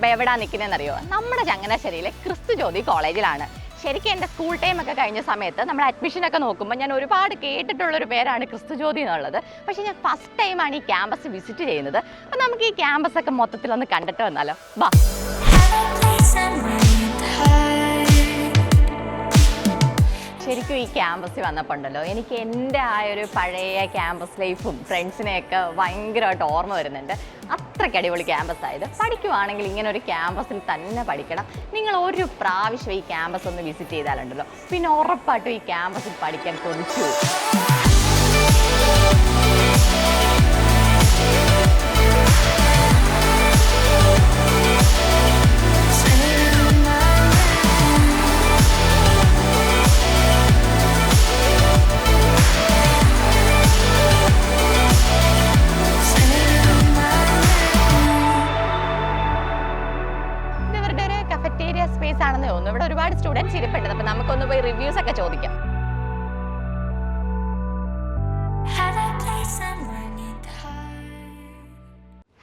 ഞാനിപ്പോൾ എവിടെയാണ് നിൽക്കുന്നതെന്നറിയോ? നമ്മുടെ ചങ്ങനാശ്ശേരിയിലെ ക്രിസ്തുജ്യോതി കോളേജിലാണ്. ശരിക്കും എൻ്റെ സ്കൂൾ ടൈമൊക്കെ കഴിഞ്ഞ സമയത്ത് നമ്മുടെ അഡ്മിഷനൊക്കെ നോക്കുമ്പോൾ ഞാൻ ഒരുപാട് കേട്ടിട്ടുള്ളൊരു പേരാണ് ക്രിസ്തുജ്യോതി എന്നുള്ളത്. പക്ഷേ ഞാൻ ഫസ്റ്റ് ടൈമാണ് ഈ ക്യാമ്പസ് വിസിറ്റ് ചെയ്യുന്നത്. അപ്പോൾ നമുക്ക് ഈ ക്യാമ്പസൊക്കെ മൊത്തത്തിലൊന്ന് കണ്ടിട്ട് വന്നാലോ? വാ. ശരിക്കും ഈ ക്യാമ്പസിൽ വന്നപ്പോൾ ഉണ്ടല്ലോ, എനിക്ക് എൻ്റെ ആ ഒരു പഴയ ക്യാമ്പസ് ലൈഫും ഫ്രണ്ട്സിനെയൊക്കെ ഭയങ്കരമായിട്ട് ഓർമ്മ വരുന്നുണ്ട്. അത്രയ്ക്ക് അടിപൊളി ക്യാമ്പസ് ആയത്. പഠിക്കുവാണെങ്കിൽ ഇങ്ങനെ ഒരു ക്യാമ്പസിൽ തന്നെ പഠിക്കണം. നിങ്ങൾ ഒരു പ്രാവശ്യം ഈ ക്യാമ്പസ് ഒന്ന് വിസിറ്റ് ചെയ്താലുണ്ടല്ലോ, പിന്നെ ഉറപ്പായിട്ടും ഈ ക്യാമ്പസിൽ പഠിക്കാൻ കൊതിച്ചു. സ്പേസ് ആണെന്ന് തോന്നുന്നു. ഇവിടെ ഒരുപാട് സ്റ്റുഡൻസ് ഇരിപ്പുണ്ട്. അപ്പൊ നമുക്കൊന്ന് പോയി റിവ്യൂസ് ഒക്കെ ചോദിക്കാം.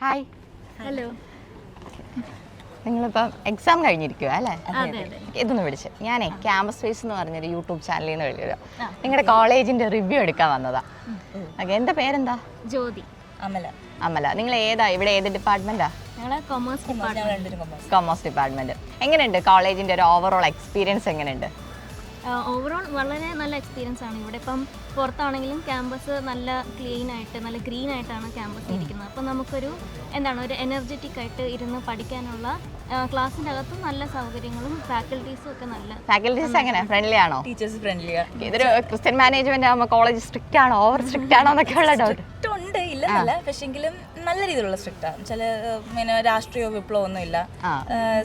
ഹായ്. ഹലോ. നിങ്ങളിപ്പം എക്സാം കഴിഞ്ഞിരിക്കുക അല്ലേ? ഇതൊന്ന് വിളിച്ച് ഞാനേ ക്യാമ്പസ് സ്പേസ് എന്ന് പറഞ്ഞൊരു യൂട്യൂബ് ചാനലിൽ നിന്ന് വിളിക്കുക. നിങ്ങളുടെ കോളേജിന്റെ റിവ്യൂ എടുക്കാൻ വന്നതാ. ഓക്കെ, എന്താ പേരെന്താ? ജ്യോതി. അമല. നിങ്ങൾ ഏതാ ഇവിടെ ഏത് ഡിപ്പാർട്ട്മെന്റാ? Commerce department. എങ്ങനെയുണ്ട് കോളേജിന്റെ ഒരു ഓവറോൾ എക്സ്പീരിയൻസ്? എങ്ങനെയുണ്ട്? ഓവറോൾ വളരെ നല്ല എക്സ്പീരിയൻസ് ആണ്. ഇവിടെ ഇപ്പം പുറത്താണെങ്കിലും ക്യാമ്പസ് നല്ല ക്ലീൻ ആയിട്ട് നല്ല ഗ്രീൻ ആയിട്ടാണ് ക്യാമ്പസ് ഇരിക്കുന്നത്. അപ്പം നമുക്കൊരു ഒരു എനർജറ്റിക് ആയിട്ട് ഇരുന്ന് പഠിക്കാനുള്ള ക്ലാസ്സിൻ്റെ അകത്തും നല്ല സൗകര്യങ്ങളും ഫാക്കൽറ്റീസും ഒക്കെ നല്ല. ഫാക്കൽറ്റീസ് എങ്ങനെ ഫ്രണ്ട്ലി ആണോ? ടീച്ചേഴ്സ് ഫ്രണ്ട്ലിയാണ്. ഇതൊരു ക്രിസ്ത്യൻ മാനേജ്മെന്റ് ആകുമ്പോൾ കോളേജ് സ്ട്രിക്റ്റ് ആണോ ഓവർ സ്ട്രിക്റ്റ് ആണോ എന്നൊക്കെ ഉള്ള ഡൗട്ട് ഉണ്ട്. ഇല്ലെന്നല്ല, പക്ഷെങ്കിലും നല്ല രീതിയിലുള്ള സ്ട്രിക്റ്റ് ആണ്. ചില രാഷ്ട്രീയ വിപ്ലവം ഒന്നും ഇല്ല,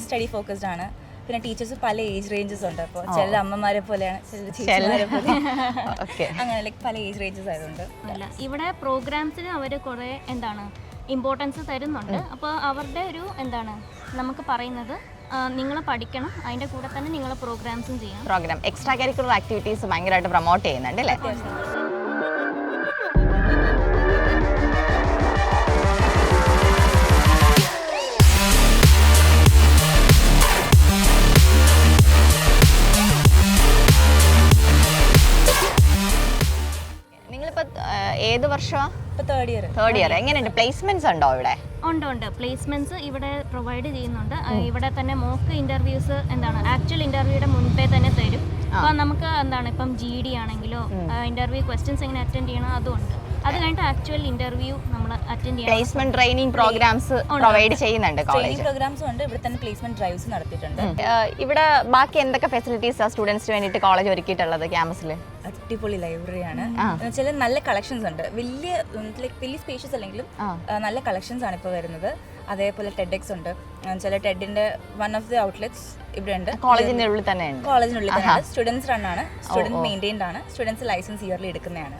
സ്റ്റഡി ഫോക്കസ്ഡ് ആണ്. പിന്നെ ടീച്ചേഴ്സ് പല ഏജ് റേഞ്ചസ് ഉണ്ട്. അപ്പോൾ ചില അമ്മമാരെ പോലെയാണ്, ചില ചേച്ചിമാരെ പോലെ, അങ്ങനെ ലൈക്ക് പല ഏജ് റേഞ്ചസ് ആയതുകൊണ്ട്. അല്ല, ഇവിടെ പ്രോഗ്രാംസിന് അവർ കുറേ ഇമ്പോർട്ടൻസ് തരുന്നുണ്ട്. അപ്പോൾ അവരുടെ ഒരു നമുക്ക് പറയുന്നത് നിങ്ങൾ പഠിക്കണം, അതിൻ്റെ കൂടെ തന്നെ നിങ്ങൾ പ്രോഗ്രാംസും ചെയ്യണം. പ്രോഗ്രാം എക്സ്ട്രാ കരിക്കുലർ ആക്ടിവിറ്റീസ് ഭയങ്കരമായിട്ട് പ്രൊമോട്ട് ചെയ്യുന്നുണ്ട് അല്ലേ? ഏത് വർഷമാണ്? Third year. എങ്ങനെയുണ്ട്? പ്ലേസ്മെന്റ്സ് ഉണ്ടോ ഇവിടെ? ഉണ്ട്. പ്ലേസ്മെന്റ്സ് ഇവിടെ പ്രൊവൈഡ് ചെയ്യുന്നുണ്ട്. ഇവിടെ തന്നെ മോക്ക് ഇന്റർവ്യൂസ് ആക്ച്വൽ ഇന്റർവ്യൂയുടെ മുൻപേ തന്നെ തരും. അപ്പോൾ നമുക്ക് ഇപ്പം GD ആണെങ്കിലോ ഇന്റർവ്യൂ ക്വസ്റ്റ്യൻസ് എങ്ങനെ അറ്റൻഡ് ചെയ്യണം അതുണ്ട്. അത് കഴിഞ്ഞിട്ട് ആക്ച്വൽ ഇന്റർവ്യൂ നമ്മൾ അറ്റൻഡ് ചെയ്യണം. പ്ലേസ്മെന്റ് ട്രെയിനിങ് പ്രോഗ്രാംസ് പ്രൊവൈഡ് ചെയ്യുന്നുണ്ട് കോളേജ്. പ്രോഗ്രാംസ് ഉണ്ട്. ഇവിടെ തന്നെ പ്ലേസ്മെന്റ് ഡ്രൈവ്സ് നടത്തിയിട്ടുണ്ട്. ഇവിടെ ബാക്കി എന്തൊക്കെ ഫെസിലിറ്റീസ് ആ സ്റ്റുഡൻസിന് വേണ്ടിയിട്ട് കോളേജ് ഒരുക്കിയിട്ടുള്ളത് ക്യാമ്പസിൽ? അടിപൊളി ലൈബ്രറിയാണ്. ചില നല്ല കളക്ഷൻസ് ഉണ്ട്. വലിയ സ്പേഷ്യസ് അല്ലെങ്കിലും നല്ല കളക്ഷൻസ് ആണ് ഇപ്പോൾ വരുന്നത്. അതേപോലെ ടെഡെക്സ് ഉണ്ട്. ചില ടെഡിന്റെ വൺ ഓഫ് ദി ഔട്ട്ലെറ്റ്സ് ഇവിടെ ഉണ്ട്. കോളേജിന്റെ ഉള്ളിൽ തന്നെ ഉണ്ട്. കോളേജിനുള്ളിൽ തന്നെ സ്റ്റുഡൻസ് റൺ ആണ്. സ്റ്റുഡൻറ് മെയിൻറ്റെയിൻഡ് ആണ്. സ്റ്റുഡൻസ് ലൈസൻസ് ഇയർലി എടുക്കുന്നതാണ്.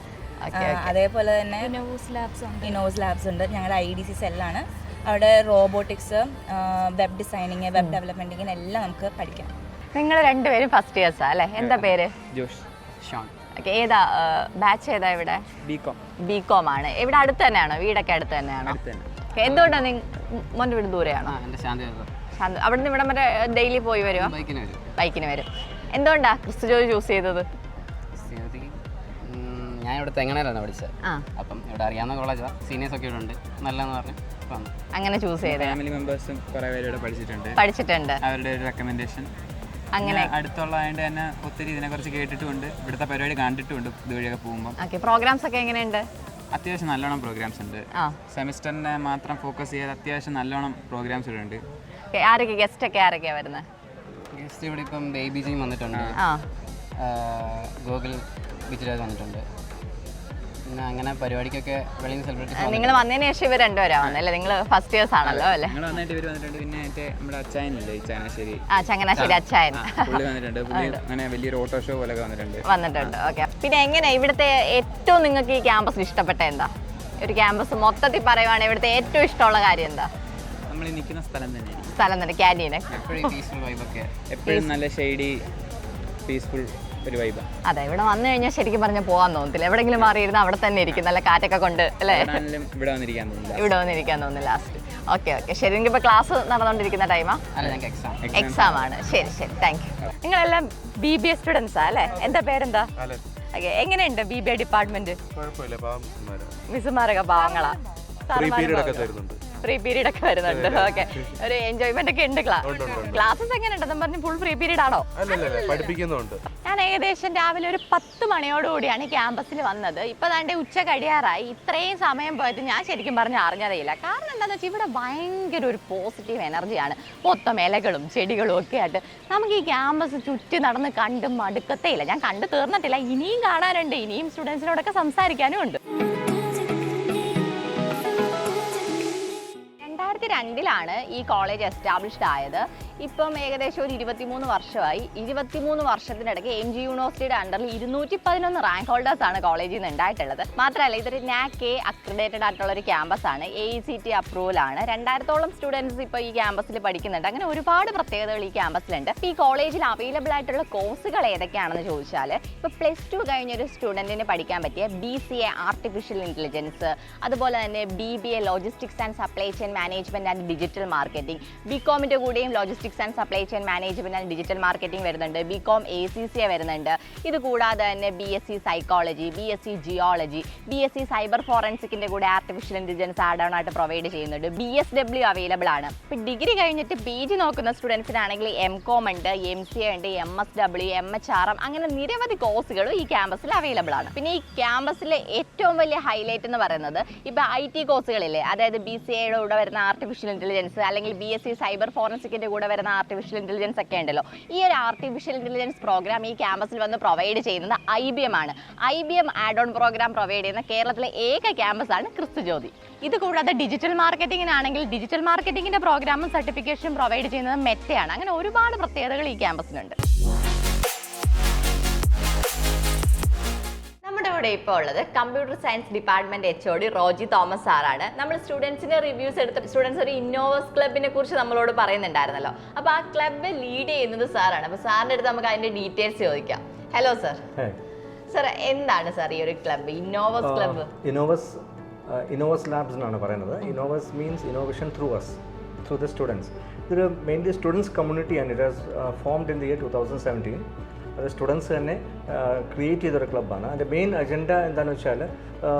അതേപോലെ തന്നെ ഇനോസ് ലാബ്സ് ഉണ്ട്. ഞങ്ങളുടെ IDC സെല്ലാണ്. അവിടെ റോബോട്ടിക്സ്, വെബ് ഡിസൈനിങ്, വെബ് ഡെവലപ്മെന്റിങ് എല്ലാം നമുക്ക് പഠിക്കാം. നിങ്ങൾ രണ്ടുപേരും ഫസ്റ്റ് ഇയേഴ്സാ അല്ലേ? എന്താ പേര്? ജോഷ്. ഷോൺ. ഏതാ ബാച്ച്? ഏതാ ഇവിടെ? ബികോം ആണ്. ഇവിടെ അടുത്ത് തന്നെയാണോ? വീടൊക്കെ അടുത്ത് തന്നെയാണോ? എന്തുകൊണ്ടാണ് മോൻ്റെ വീട് ദൂരെയാണോ? അവിടെ നിന്ന് ഇവിടെ വരെ ഡെയിലി പോയി വരുമോ? ബൈക്കിന് വരും. എന്തുകൊണ്ടാ ക്രിസ്തുജ്യോതി ചൂസ് ചെയ്തത്? ഞാൻ ഇവിടെ തെങ്ങണയിലാണ് പഠിച്ചത്. അപ്പം ഇവിടെ അറിയാവുന്ന കോളേജാണ്, സീനിയേഴ്സ് ഒക്കെ ഇവിടെ ഉണ്ട്, നല്ലതെന്ന് പറഞ്ഞു അങ്ങനെ ചൂസ് ചെയ്തത്. ഫാമിലി മെമ്പേഴ്സും കുറേ പേര് ഇവിടെ പഠിച്ചിട്ടുണ്ട്. അവരുടെ ഒരു റെക്കമെൻഡേഷൻ അങ്ങനെ അടുത്തുള്ളതായതുകൊണ്ട് തന്നെ ഒത്തിരി ഇതിനെക്കുറിച്ച് കേട്ടിട്ടുമുണ്ട്, ഇവിടുത്തെ പരിപാടി കണ്ടിട്ടുമുണ്ട് ഇതുവഴിയൊക്കെ പോകുമ്പോൾ. പ്രോഗ്രാംസ് ഒക്കെ എങ്ങനെയുണ്ട്? അത്യാവശ്യം നല്ലോണം പ്രോഗ്രാംസ് ഉണ്ട്. സെമിസ്റ്ററിനെ മാത്രം ഫോക്കസ് ചെയ്ത് അത്യാവശ്യം നല്ലോണം പ്രോഗ്രാംസ് ഇവിടെ ഉണ്ട്. ആരൊക്കെ ഗസ്റ്റ് ഒക്കെ ആരൊക്കെയാ വരുന്നത്? ഗസ്റ്റ് ഇവിടെ ഇപ്പം ബേബി ജിയും വന്നിട്ടുണ്ട്, ഗൂഗിൾ വിജിരാജ് വന്നിട്ടുണ്ട്. പിന്നെ അങ്ങനെ പരിപാടിക്കൊക്കെ വെളിയിൽ സെലിബ്രിറ്റീസ്. നിങ്ങൾ വന്നതിന് ശേഷം ഇവർ രണ്ടുപേരാ വന്നല്ലേ? നിങ്ങൾ ഫസ്റ്റ് ഇയേഴ്സ് ആണല്ലോ അല്ലേ? നിങ്ങൾ വന്നിട്ട് ഇവർ വന്നിട്ടുണ്ട്. പിന്നെ നമ്മുടെ അച്ചായനില്ലേ, ചങ്ങനാശ്ശേരി അച്ചായൻ പുള്ളി വന്നിട്ടുണ്ട്. പുള്ളി അങ്ങനെ വലിയൊരു ഓട്ടോ ഷോ പോലെ വന്നിട്ടുണ്ട്. ഓക്കെ. പിന്നെ എങ്ങനെ ഇവിടുത്തെ ഏറ്റവും നിങ്ങൾക്ക് ഈ ക്യാമ്പസിൽ ഇഷ്ടപ്പെട്ട എന്താ? ഒരു ക്യാമ്പസ് മൊത്തത്തിൽ പറയുവാണെങ്കിൽ ഇവിടുത്തെ ഏറ്റവും ഇഷ്ടമുള്ള കാര്യം എന്താ? നമ്മൾ നിൽക്കുന്ന സ്ഥലം തന്നെ ക്യാൻറ്റീൻ. എപ്പോഴും പീസ്ഫുൾ വൈബൊക്കെ, എപ്പോഴും നല്ല ഷെയ്ഡി പീസ്ഫുൾ ഒരു വൈബ്. അതെ, ഇവിടെ വന്നു കഴിഞ്ഞാൽ ശരിക്കും പറഞ്ഞാൽ പോകാൻ തോന്നത്തില്ല. എവിടെയെങ്കിലും മാറിയിരുന്ന അവിടെ തന്നെ ഇരിക്കും, നല്ല കാറ്റൊക്കെ കൊണ്ട് അല്ലേ? ഇവിടെ വന്നിരിക്കാൻ തോന്നില്ല ലാസ്റ്റ്. ഓക്കെ ഓക്കെ ശരി. നിങ്ങൾക്ക് ഇപ്പോൾ ക്ലാസ് നടന്നുകൊണ്ടിരിക്കുന്ന ടൈമാ? അല്ല, ഞങ്ങൾക്ക് എക്സാം ആണ്. ശരി ശരി, താങ്ക് യു. നിങ്ങളെല്ലാം BBA സ്റ്റുഡൻസാ അല്ലേ? എന്താ പേരെന്താ? ഓക്കെ, എങ്ങനെയുണ്ട് BBA ഡിപ്പാർട്ട്മെന്റ്? മിസ്സുമാരൊക്കെ പാവങ്ങളാ? ഫ്രീ പീരീഡ് ഒക്കെ വരുന്നുണ്ട്. ഓക്കെ, ഒരു എൻജോയ്മെന്റ് ഒക്കെ ഉണ്ട്. ക്ലാസ്സസ് എങ്ങനെയുണ്ടെന്ന് പറഞ്ഞ് ഫുൾ ഫ്രീ പീരീഡ് ആണോ? പഠിപ്പിക്കുന്നുണ്ട്. ഞാൻ ഏകദേശം രാവിലെ ഒരു 10 മണിയോടുകൂടിയാണ് ക്യാമ്പസിൽ വന്നത്. ഇപ്പൊ ദാണ്ടെ ഉച്ച കഴിയാറായി. ഇത്രയും സമയം പോയിട്ട് ഞാൻ ശരിക്കും പറഞ്ഞാൽ അറിഞ്ഞതേയില്ല. കാരണം എന്താണെന്ന് വെച്ചാൽ ഇവിടെ ഭയങ്കര ഒരു പോസിറ്റീവ് എനർജിയാണ്. മൊത്തം ഇലകളും ചെടികളും ഒക്കെ ആയിട്ട് നമുക്ക് ഈ ക്യാമ്പസ് ചുറ്റി നടന്ന് കണ്ടും മടുക്കത്തേ ഇല്ല. ഞാൻ കണ്ടു തീർന്നിട്ടില്ല, ഇനിയും കാണാനുണ്ട്, ഇനിയും സ്റ്റുഡൻസിനോടൊക്കെ സംസാരിക്കാനും ഉണ്ട്. 2002 ഈ കോളേജ് എസ്റ്റാബ്ലിഷ്ഡ് ആയത്. ഇപ്പം ഏകദേശം ഒരു 23 വർഷമായി. 23 വർഷത്തിനിടയ്ക്ക് MG യൂണിവേഴ്സിറ്റിയുടെ അണ്ടറിൽ 211 റാങ്ക് ഹോൾഡേഴ്സ് ആണ് കോളേജിൽ നിന്ന് ഉണ്ടായിട്ടുള്ളത്. മാത്രമല്ല ഇതൊരു NAC അക്രഡേറ്റഡ് ആയിട്ടുള്ള ഒരു ക്യാമ്പസ് ആണ്. AECT അപ്രൂവൽ ആണ്. 2000ഓളം സ്റ്റുഡൻസ് ഇപ്പോൾ ഈ ക്യാമ്പസിൽ പഠിക്കുന്നുണ്ട്. അങ്ങനെ ഒരുപാട് പ്രത്യേകതകൾ ഈ ക്യാമ്പസിലുണ്ട്. ഇപ്പോൾ ഈ കോളേജിൽ അവൈലബിൾ ആയിട്ടുള്ള കോഴ്സുകൾ ഏതൊക്കെയാണെന്ന് ചോദിച്ചാൽ, ഇപ്പോൾ +2 കഴിഞ്ഞൊരു സ്റ്റുഡൻറ്റിന് പഠിക്കാൻ പറ്റിയ BCA ആർട്ടിഫിഷ്യൽ ഇൻ്റലിജൻസ്, അതുപോലെ തന്നെ BBA logistics and supply chain management and digital marketing, BComന്റെ കൂടെയും logistics and supply chain management and digital marketing വരുന്നുണ്ട്. BCom ACCA വരുന്നുണ്ട്. ഇത് കൂടാതെ തന്നെ BSc psychology, BSc geology, BSc cyber ഫോറൻസിക്കിന്റെ കൂടെ ആർട്ടിഫിഷ്യൽ ഇന്റലിജൻസ് ആഡ് ഓൺ ആയിട്ട് പ്രൊവൈഡ് ചെയ്യുന്നുണ്ട്. BSW അവൈലബിൾ ആണ്. ഇപ്പം ഡിഗ്രി കഴിഞ്ഞിട്ട് PG നോക്കുന്ന സ്റ്റുഡൻസിനാണെങ്കിൽ MCom ഉണ്ട്, MCA ഉണ്ട്, MSW, MHRM, അങ്ങനെ നിരവധി കോഴ്സുകളും ഈ ക്യാമ്പസിൽ അവൈലബിൾ ആണ്. പിന്നെ ഈ ക്യാമ്പസിലെ ഏറ്റവും വലിയ ഹൈലൈറ്റ് എന്ന് പറയുന്നത് ഇപ്പം IT കോഴ്സുകളില്ലേ, അതായത് BCAയുടെ കൂടെ വരുന്ന ആർട്ടിഫിഷ്യൽ ഇന്റലിജൻസ്, അല്ലെങ്കിൽ BSc സൈബർ ഫോറൻസിക്കിന്റെ കൂടെ വരുന്ന ആർട്ടിഫിഷ്യൽ ഇന്റലിജൻസ് ഒക്കെ ഉണ്ടല്ലോ. ഈ ഒരു ആർട്ടിഫിഷ്യൽ ഇന്റലിജൻസ് പ്രോഗ്രാം ഈ ക്യാമ്പസിൽ വന്ന് പ്രൊവൈഡ് ചെയ്യുന്നത് IBM ആണ്. IBM add on program provide ചെയ്യുന്ന കേരളത്തിലെ ഏക ക്യാമ്പസ് ആണ് ക്രിസ്തുജ്യോതി. ഇത് കൂടാതെ ഡിജിറ്റൽ മാർക്കറ്റിംഗിനാണെങ്കിൽ ഡിജിറ്റൽ മാർക്കറ്റിംഗിന്റെ പ്രോഗ്രാമും സർട്ടിഫിക്കേഷനും പ്രൊവൈഡ് ചെയ്യുന്നത് മെറ്റയാണ്. അങ്ങനെ ഒരുപാട് പ്രത്യേകതകൾ ഈ ക്യാമ്പസിനുണ്ട്. നമ്മുടെ ഇവിടെ ഇപ്പോൾ ഉള്ളത് computer science department HOD Roji Thomas സാറാണ്. നമ്മൾ സ്റ്റുഡൻസിന്റെ റിവ്യൂസ് എടുത്ത സ്റ്റുഡൻസ് ഒരു ഇന്നോവസ് ക്ലബിനെ കുറിച്ച് നമ്മളോട് പറയുന്നുണ്ടായിരുന്നല്ലോ. അപ്പോൾ ആ ക്ലബ്ബ് ലീഡ് ചെയ്യുന്നത് സാറാണ്. അപ്പോൾ സാറിൻ്റെ അടുത്ത് നമുക്ക് അതിന്റെ ഡീറ്റെയിൽസ് ചോദിക്കാം. Hello sir. സർ, എന്താണ് സാർ ഈ ഒരു club, Innovus club? Innovus Labs എന്നാണ് പറയുന്നത്. Innovus means innovation through us, through the students. ഇതൊരു മെയിൻലി സ്റ്റുഡൻസ് കമ്മ്യൂണിറ്റി ആണ്. It has formed in the year 2017. അത് സ്റ്റുഡൻസ് തന്നെ ക്രിയേറ്റ് ചെയ്തൊരു ക്ലബ്ബാണ്. അതിൻ്റെ മെയിൻ അജണ്ട എന്താണെന്ന് വെച്ചാൽ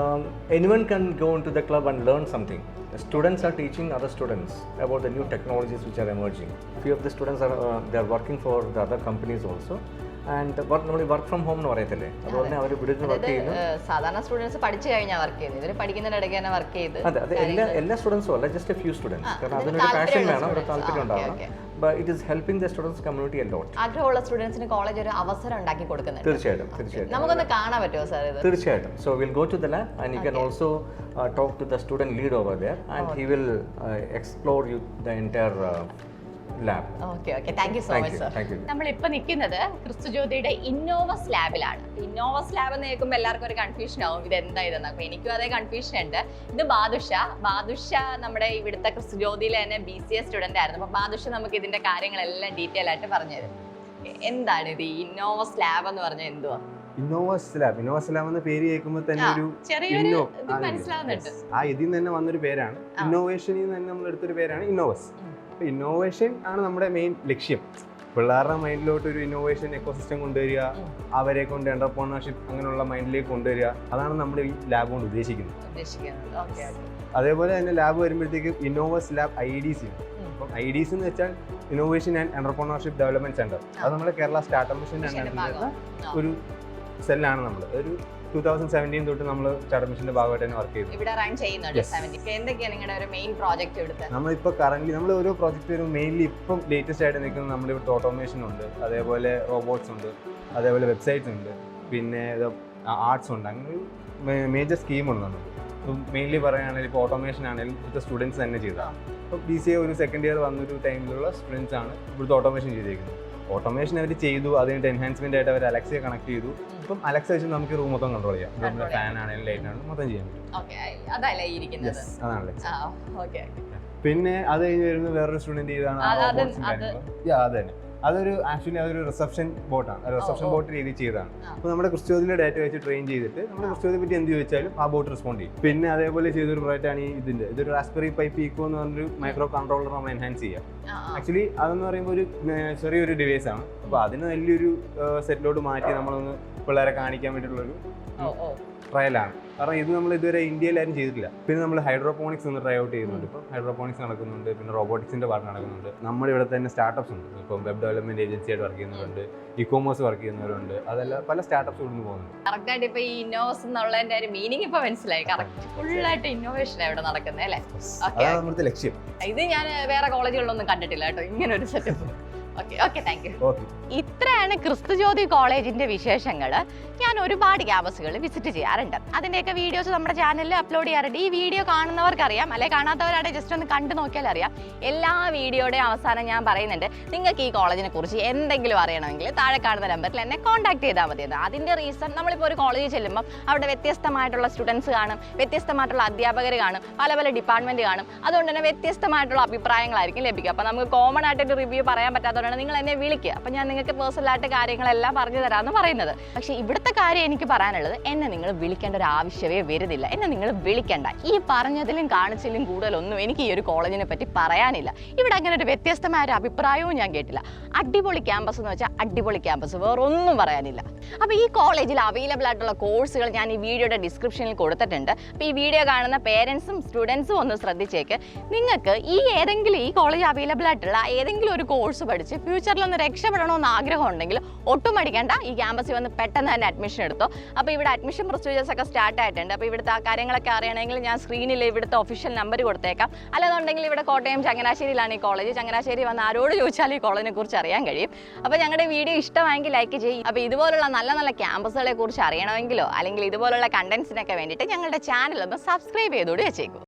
anyone can go into the club and learn something. Students are teaching other students about the new technologies which are emerging. Few of the students are they are working for the other companies also. And നമ്മൾ work from home എന്ന് പറയത്തില്ലേ, അതുപോലെ തന്നെ അവർ ഇവിടെ work ചെയ്യുന്നു. സാധാരണ students പഠിച്ചു കഴിഞ്ഞാൽ വർക്ക് ചെയ്യുന്നത്, ഇവർ പഠിക്കുന്നതിനിടയ്ക്ക് തന്നെ വർക്ക് ചെയ്ത്. അതെ, അത് എല്ലാ സ്റ്റുഡൻസും അല്ല, ജസ്റ്റ് എ ഫ്യൂ സ്റ്റുഡൻസ്. കാരണം അതിനൊരു പാഷൻ വേണം, ഒരു താല്പര്യം ഉണ്ടാവണം. But it is helping the students community a lot. ആഗ്രഹമുള്ള സ്റ്റുഡൻസിന് കോളേജ് ഒരു അവസരം ഉണ്ടാക്കി കൊടുക്കുന്നുണ്ട്. തീർച്ചയായിട്ടും നമുക്കൊന്ന് കാണാൻ പറ്റുമോ സാർ ഇത്? തീർച്ചയായിട്ടും. So we'll go to the lab and you can also talk to the student lead over there and he will explore you the entire lab. Okay, thank you so much sir. നമ്മൾ ഇപ്പോൾ നിൽക്കുന്നത് ക്രിസ്തുജ്യോതിയുടെ ഇന്നോവസ് ലാബിലാണ്. ഇന്നോവസ് lab എന്ന് കേൾക്കുമ്പോൾ എല്ലാവർക്കും ഒരു confusion ആവും, ഇത് എന്താ ഇതെന്ന്. അപ്പോൾ എനിക്കും അതേ കൺഫ്യൂഷൻ ഉണ്ട്. ഇത് ബാദുഷ നമ്മുടെ ഇവിടുത്തെ ക്രിസ്തുജ്യോതിയിലെ തന്നെ BCA സ്റ്റുഡൻ്റ് ആയിരുന്നു. അപ്പോൾ ബാദുഷ നമുക്ക് ഇതിന്റെ കാര്യങ്ങളെല്ലാം ഡീറ്റെയിൽ ആയിട്ട് പറഞ്ഞു തരും. എന്താണ് ഇത് ഇന്നോവസ് ലാബ് എന്ന് പറഞ്ഞാൽ എന്തുവാ? ഇന്നോവസ് ലാബ് എന്ന പേര് കേൾക്കുമ്പോൾ തന്നെ ഒരു മനസ്സിലാവുന്നുണ്ട്. ആ ഇതിൽ തന്നെ വന്നൊരു പേരാണ്. ഇന്നോവേഷനിൽ നിന്ന് തന്നെ നമ്മൾ എടുത്തൊരു പേരാണ് ഇന്നോവസ്. ഇന്നോവേഷൻ ആണ് നമ്മുടെ മെയിൻ ലക്ഷ്യം. പിള്ളേരുടെ മൈൻഡിലോട്ട് ഒരു ഇന്നോവേഷൻ എക്കോസിസ്റ്റം കൊണ്ടുവരിക, അവരെ കൊണ്ട് എന്റർപ്രണർഷിപ്പ് അങ്ങനെയുള്ള മൈൻഡിലേക്ക് കൊണ്ടുവരിക, അതാണ് നമ്മുടെ ഈ ലാബ് കൊണ്ട് ഉദ്ദേശിക്കുന്നത്. അതേപോലെ തന്നെ ലാബ് വരുമ്പോഴത്തേക്കും ഇന്നോവസ് ലാബ് IDC. അപ്പം IDC എന്ന് വെച്ചാൽ innovation and entrepreneurship development centre. അത് നമ്മുടെ കേരള സ്റ്റാർട്ടപ്പ് മിഷൻ്റെ ഒരു സെല്ലാണ്. നമ്മൾ ഒരു 2017 തൊട്ട് നമ്മൾ സ്റ്റാർട്ടപ്പ് മിഷന്റെ ഭാഗമായിട്ട് തന്നെ വർക്ക് ചെയ്തു. ഇവിടെ റൺ ചെയ്യുന്നുണ്ട്. എന്തൊക്കെയാണ് നിങ്ങളുടെ ഒരു മെയിൻ പ്രോജക്റ്റ് ഇവിടുത്തെ? നമ്മളിപ്പോൾ കറന്റ് നമ്മൾ ഓരോ പ്രോജക്റ്റ് വരും. മെയിൻലി ഇപ്പം ലേറ്റസ്റ്റ് ആയിട്ട് നിൽക്കുന്നത് നമ്മുടെ ഇവിടെ ഓട്ടോമേഷൻ ഉണ്ട്, അതേപോലെ റോബോട്ട്സ് ഉണ്ട്, അതേപോലെ വെബ്സൈറ്റ്സ് ഉണ്ട്, പിന്നെ ആർട്സ് ഉണ്ട്. അങ്ങനെ ഒരു മേജർ സ്കീമുണ്ട് നമുക്ക്. ഇപ്പം മെയിൻലി പറയുകയാണെങ്കിൽ ഇപ്പോൾ ഓട്ടോമേഷൻ ആണെങ്കിലും ഇവിടുത്തെ സ്റ്റുഡൻസ് തന്നെ ചെയ്തതാണ്. ഇപ്പോൾ BCA ഒരു സെക്കൻഡ് ഇയർ വന്നൊരു ടൈമിലുള്ള സ്റ്റുഡൻസ് ആണ് ഇവിടുത്തെ ഓട്ടോമേഷൻ ചെയ്തേക്കുന്നത്. ഓട്ടോമേഷൻ അവർ ചെയ്തു, അതിൻ്റെ എൻഹാൻസ്മെന്റ് ആയിട്ട് അവർ അലക്സയെ കണക്ട് ചെയ്തു. ഇപ്പം അലക്സ വെച്ച് നമുക്ക് റൂം മൊത്തം കൺട്രോൾ ചെയ്യാം. നമ്മുടെ ഫാൻ ആണെങ്കിലും ലൈറ്റ് ആണെങ്കിലും മൊത്തം ചെയ്യാൻ പറ്റും. അതാണല്ലേ. പിന്നെ അത് കഴിഞ്ഞ് വരുന്ന വേറൊരു സ്റ്റുഡൻറ് ചെയ്താണ് അത് തന്നെ. അതൊരു ആക്ച്വലി അതൊരു റിസപ്ഷൻ ബോട്ടാണ്, റിസപ്ഷൻ ബോട്ട് രീതി ചെയ്തതാണ്. അപ്പോൾ നമ്മുടെ ക്രിസ്റ്റോസിലെ ഡാറ്റ വെച്ച് ട്രെയിൻ ചെയ്തിട്ട് നമ്മൾ ക്രിസ്റ്റോസിനെ പറ്റി എന്ത് ചോദിച്ചാലും ആ ബോട്ട് റെസ്പോണ്ട് ചെയ്യും. പിന്നെ അതേപോലെ ചെയ്തൊരു പ്രോജക്റ്റാണ് ഇതൊരു റാസ്പെറി പൈ പീക്കോ എന്ന് പറഞ്ഞൊരു മൈക്രോ കൺട്രോളർ നമ്മൾ എൻഹാൻസ് ചെയ്യാം. ആക്ച്വലി അതെന്ന് പറയുമ്പോൾ ഒരു ചെറിയൊരു ഡിവൈസ് ആണ്. അപ്പോൾ അതിന് വലിയൊരു സെറ്റിലോട്ട് മാറ്റി നമ്മളൊന്ന് പിള്ളേരെ കാണിക്കാൻ വേണ്ടിയിട്ടുള്ളൊരു ട്രയലാണ്. കാരണം ഇത് നമ്മൾ ഇതുവരെ ഇന്ത്യയിലാരും ചെയ്തിട്ടില്ല. പിന്നെ നമ്മൾ ഹൈഡ്രോപോണിക്സ് ഒന്ന് ട്രൈ ഔട്ട് ചെയ്യുന്നുണ്ട്. ഇപ്പം ഹൈഡ്രോപോണിക്സ് നടക്കുന്നുണ്ട്, പിന്നെ റോബോട്ടിക്സിൻ്റെ പാർട്ട് നടക്കുന്നുണ്ട്. നമ്മുടെ ഇവിടെ തന്നെ സ്റ്റാർട്ടപ്സ് ഉണ്ട്. ഇപ്പം വെബ് ഡെവലപ്മെന്റ് ഏജൻസി ആയിട്ട് വർക്ക് ചെയ്യുന്നവരുണ്ട്, ഇ കോമേഴ്സ് വർക്ക് ചെയ്യുന്നവരുണ്ട്. അതെല്ലാം പല സ്റ്റാർട്ടപ്സ് ഇവിടുന്ന് പോകുന്നുണ്ട്. കറക്റ്റായിട്ട് ഇപ്പൊ ഈ ഇന്നോവസ് എന്നുള്ളതിന്റെ ഒരു മീനിങ് ഇപ്പൊ മനസ്സിലായി. കറക്റ്റ് ഫുള്ളായിട്ട് ഇന്നോവേഷൻ ഇവിടെ നടക്കുന്നത് അല്ലേ? അതാണ് നമ്മുടെ ലക്ഷ്യം. ഇത് ഞാൻ വേറെ കോളേജുകളിലൊന്നും കണ്ടിട്ടില്ല കേട്ടോ ഇങ്ങനെ ഒരു സെറ്റപ്പ്. Okay thank you. ഇത്രയാണ് ക്രിസ്തുജ്യോതി കോളേജിന്റെ വിശേഷങ്ങൾ. ഞാൻ ഒരുപാട് ക്യാമ്പസുകൾ വിസിറ്റ് ചെയ്യാറുണ്ട്. അതിൻ്റെയൊക്കെ വീഡിയോസ് നമ്മുടെ ചാനലിൽ അപ്ലോഡ് ചെയ്യാറുണ്ട്. ഈ വീഡിയോ കാണുന്നവർക്കറിയാം, അല്ലെങ്കിൽ കാണാത്തവരാണെങ്കിൽ ജസ്റ്റ് ഒന്ന് കണ്ടു നോക്കിയാൽ അറിയാം. എല്ലാ വീഡിയോയുടെയും അവസാനം ഞാൻ പറയുന്നുണ്ട്, നിങ്ങൾക്ക് ഈ കോളേജിനെ കുറിച്ച് എന്തെങ്കിലും അറിയണമെങ്കിൽ താഴെ കാണുന്ന നമ്പറിൽ എന്നെ കോൺടാക്ട് ചെയ്താൽ മതിയെന്ന്. അതിൻ്റെ റീസൺ, നമ്മളിപ്പോൾ ഒരു കോളേജിൽ ചെല്ലുമ്പോൾ അവിടെ വ്യത്യസ്തമായിട്ടുള്ള സ്റ്റുഡൻസ് കാണും, വ്യത്യസ്തമായിട്ടുള്ള അധ്യാപകർ കാണും, പല പല ഡിപ്പാർട്ട്മെൻറ്റ് കാണും. അതുകൊണ്ട് തന്നെ വ്യത്യസ്തമായിട്ടുള്ള അഭിപ്രായങ്ങളായിരിക്കും ലഭിക്കുക. അപ്പോൾ നമുക്ക് കോമൺ ആയിട്ടൊരു റിവ്യൂ പറയാൻ പറ്റാത്തതുകൊണ്ടാണ് നിങ്ങൾ എന്നെ വിളിക്കുക. അപ്പോൾ ഞാൻ നിങ്ങൾക്ക് പേഴ്സണലായിട്ട് കാര്യങ്ങളെല്ലാം പറഞ്ഞു തരാമെന്ന് പറയുന്നത്. പക്ഷേ ഇവിടുത്തെ കാര്യം എനിക്ക് പറയാനുള്ളത്, എന്നെ നിങ്ങൾ വിളിക്കേണ്ട ഒരു ആവശ്യമേ വരുന്നില്ല. എന്നെ നിങ്ങൾ വിളിക്കേണ്ട. ഈ പറഞ്ഞതിലും കാണിച്ചതിലും കൂടുതലൊന്നും എനിക്ക് ഈ ഒരു കോളേജിനെ പറ്റി പറയാനില്ല. ഇവിടെ അങ്ങനെ ഒരു വ്യത്യസ്തമായ ഒരു അഭിപ്രായവും ഞാൻ കേട്ടില്ല. അടിപൊളി ക്യാമ്പസ് എന്ന് വെച്ചാൽ അടിപൊളി ക്യാമ്പസ്, വേറൊന്നും പറയാനില്ല. അപ്പോൾ ഈ കോളേജിൽ അവൈലബിൾ ആയിട്ടുള്ള കോഴ്സുകൾ ഞാൻ ഈ വീഡിയോയുടെ ഡിസ്ക്രിപ്ഷനിൽ കൊടുത്തിട്ടുണ്ട്. അപ്പോൾ ഈ വീഡിയോ കാണുന്ന പേരൻസും സ്റ്റുഡൻസും ഒന്ന് ശ്രദ്ധിച്ചേക്ക്. നിങ്ങൾക്ക് ഈ കോളേജ് അവൈലബിൾ ആയിട്ടുള്ള ഏതെങ്കിലും ഒരു കോഴ്സ് പഠിച്ച് ഫ്യൂച്ചറിലൊന്ന് രക്ഷപ്പെടണമെന്ന് ആഗ്രഹം ഉണ്ടെങ്കിൽ ഒട്ടും മടിക്കേണ്ട, ഈ ക്യാമ്പസിൽ വന്ന് പെട്ടെന്ന് തന്നെ അഡ്മിഷൻ എടുത്തോ. അപ്പോൾ ഇവിടെ അഡ്മിഷൻ പ്രൊസീജിയേഴ്സ് ഒക്കെ സ്റ്റാർട്ട് ആയിട്ടുണ്ട്. അപ്പോൾ ഇവിടുത്തെ ആ കാര്യങ്ങളൊക്കെ അറിയണമെങ്കിൽ ഞാൻ സ്ക്രീനിൽ ഇവിടുത്തെ ഒഫീഷ്യൽ നമ്പർ കൊടുത്തേക്കാം. അല്ലെന്നുണ്ടെങ്കിൽ ഇവിടെ കോട്ടയം ചങ്ങനാശ്ശേരിയിലാണ് ഈ കോളേജ്. ചങ്ങനാശ്ശേരി വന്ന് ആരോട് ചോദിച്ചാൽ ഈ കോളേജിനെ കുറിച്ച് അറിയാൻ കഴിയും. അപ്പോൾ ഞങ്ങളുടെ വീഡിയോ ഇഷ്ടമായെങ്കിൽ ലൈക്ക് ചെയ്യും. അപ്പോൾ ഇതുപോലുള്ള നല്ല നല്ല ക്യാമ്പസുകളെ കുറിച്ച് അറിയണമെങ്കിലോ അല്ലെങ്കിൽ ഇതുപോലുള്ള കണ്ടന്റ്സിനൊക്കെ വേണ്ടിയിട്ട് ഞങ്ങളുടെ ചാനൽ ഒന്ന് സബ്സ്ക്രൈബ് ചെയ്തോട് വെച്ചേക്കും.